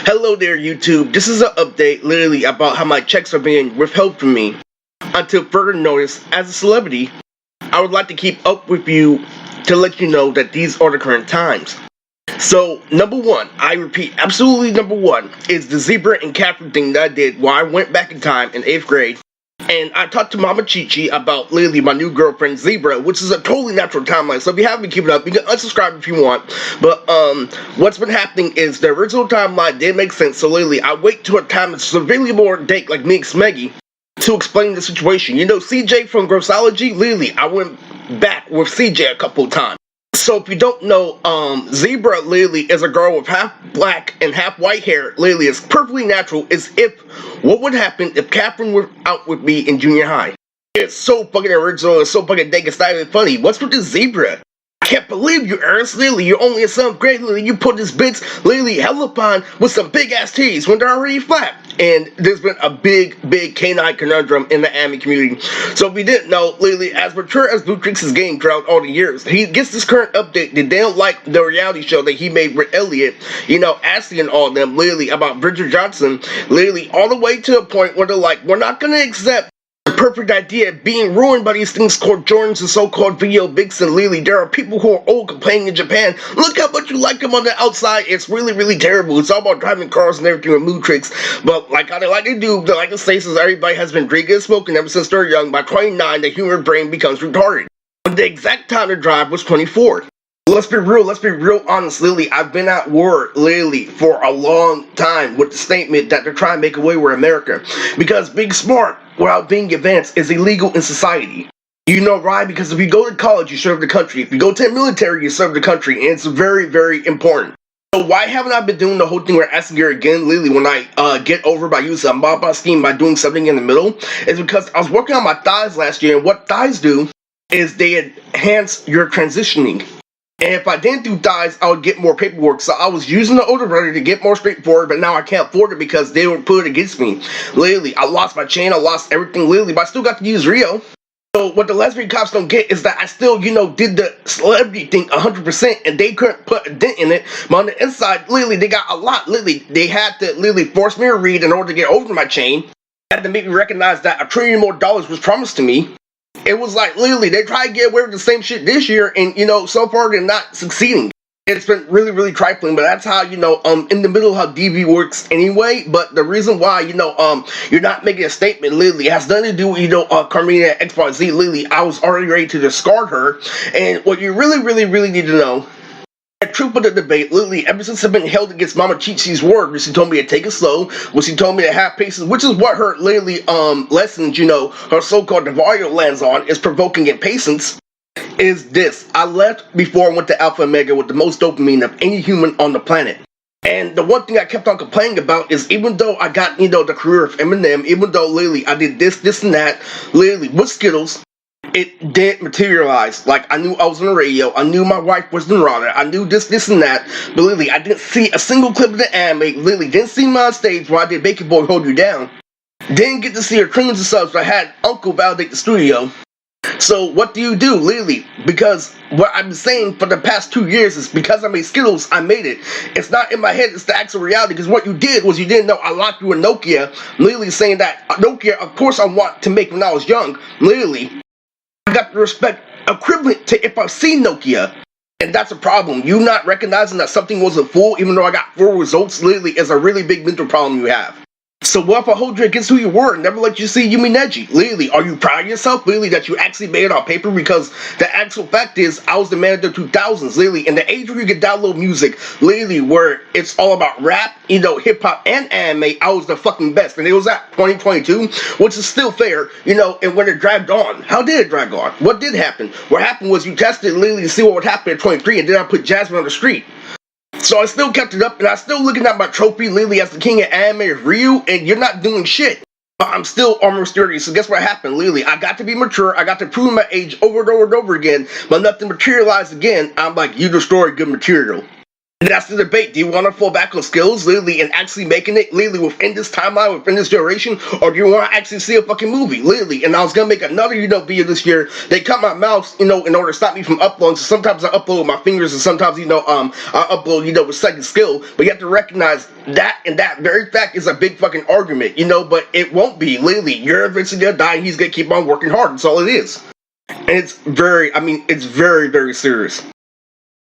Hello there, YouTube. This is an update literally about how my checks are being withheld from me. Until further notice, as a celebrity, I would like to keep up with you to let you know that these are the current times. So, number one, I repeat, absolutely number one, is the zebra and Catherine thing that I did while I went back in time in 8th grade. And I talked to Mama Chi-Chi about literally my new girlfriend Zebra, which is a totally natural timeline. So if you haven't been keeping up, you can unsubscribe if you want. But what's been happening is the original timeline did make sense. So literally, I wait till a time that's severely more date like me and Smeggy to explain the situation. You know, CJ from Grossology, literally, I went back with CJ a couple of times. So if you don't know, Zebra literally is a girl with half black and half white hair. Literally is perfectly natural as if what would happen if Catherine were out with me in junior high. It's so fucking original, it's so fucking dank, it's not even funny. What's with this Zebra? I can't believe you, Ernst. Literally, you're only in 7th grade. Literally, you put this bitch literally hella upon with some big ass titties when they're already flat. And there's been a big canine conundrum in the anime community. So if you didn't know, literally, as mature as Blue Trix is getting throughout all the years, he gets this current update that they don't like the reality show that he made with Elliot, you know, Ashley and all of them, literally, about Bridget Johnson, literally, all the way to a point where they're like, we're not gonna accept perfect idea being ruined by these things called Jordans and so-called video vixen. Literally, there are people who are old complaining in Japan. Look how much you like them on the outside. It's really terrible. It's all about driving cars and everything with mood tricks. But like how they like to do, they like to say since everybody has been drinking and smoking ever since they're young, by 29 the human brain becomes retarded. But the exact time to drive was 24. Let's be real honest, literally, I've been at war, literally, for a long time with the statement that they're trying to make away with America. Because being smart without being advanced is illegal in society. You know why? Because if you go to college, you serve the country. If you go to the military, you serve the country. And it's very important. So why haven't I been doing the whole thing where asking her again, literally, when I get over by using a Mappa scheme by doing something in the middle? Is because I was working on my thighs last year, and what thighs do is they enhance your transitioning. And if I didn't do thighs, I would get more paperwork. So I was using the older brother to get more straightforward, but now I can't afford it because they would put it against me. Literally, I lost my chain, I lost everything, literally, but I still got to use Rio. So what the lesbian cops don't get is that I still, you know, did the celebrity thing 100%, and they couldn't put a dent in it. But on the inside, literally, they got a lot. Literally, they had to literally force me to read in order to get over my chain. They had to make me recognize that $1 trillion more was promised to me. It was like, literally, they tried to get away with the same shit this year, and, you know, so far they're not succeeding. It's been really trifling, but that's how, you know, in the middle of how DV works anyway. But the reason why, you know, you're not making a statement, literally, has nothing to do with, you know, Carmina XYZ. Literally, I was already ready to discard her. And what you really need to know, the truth of the debate, literally, ever since I've been held against Mama Chi-Chi's word, which she told me to take it slow, which she told me to have patience, which is what her literally lessons, you know, her so-called Devario lands on, is provoking impatience, is this. I left before I went to Alpha Omega with the most dopamine of any human on the planet. And the one thing I kept on complaining about is even though I got, you know, the career of Eminem, even though literally I did this and that, literally with Skittles, it didn't materialize. Like, I knew I was on the radio, I knew my wife was the runner, I knew this and that, but literally, I didn't see a single clip of the anime, literally, didn't see me on stage where I did Baking Boy Hold You Down, didn't get to see her trillions of subs, but I had Uncle validate the studio. So, what do you do, literally? Because what I've been saying for the past 2 years is because I made Skittles, I made it. It's not in my head, it's the actual reality, because what you did was you didn't know I locked you in Nokia, literally saying that Nokia, of course I want to make when I was young, literally. I got the respect equivalent to if I've seen Nokia. And that's a problem. You not recognizing that something wasn't full, even though I got full results, literally, is a really big mental problem you have. So what if I hold you against who you were and never let you see Yumi Neji? Literally, are you proud of yourself? Literally, that you actually made it on paper? Because the actual fact is, I was the man of the 2000s. Literally, in the age where you could download music, literally, where it's all about rap, you know, hip-hop, and anime, I was the fucking best. And it was at 2022, which is still fair, you know, and when it dragged on. How did it drag on? What did happen? What happened was you tested literally to see what would happen at 23, and then I put Jasmine on the street. So I still kept it up, and I'm still looking at my trophy literally as the king of anime of Ryu, and you're not doing shit. But I'm still almost 30, so guess what happened? Literally, I got to be mature, I got to prove my age over and over again, but nothing materialized again. I'm like, you destroyed good material. That's the debate. Do you want to fall back on skills, literally, and actually making it, literally, within this timeline, within this generation, or do you want to actually see a fucking movie, literally? And I was gonna make another, video this year. They cut my mouse, in order to stop me from uploading. So sometimes I upload with my fingers, and sometimes, I upload, with second skill. But you have to recognize that, and that very fact is a big fucking argument, But it won't be, literally. You're eventually gonna die, and he's gonna keep on working hard. That's all it is. And it's very, it's very, very serious.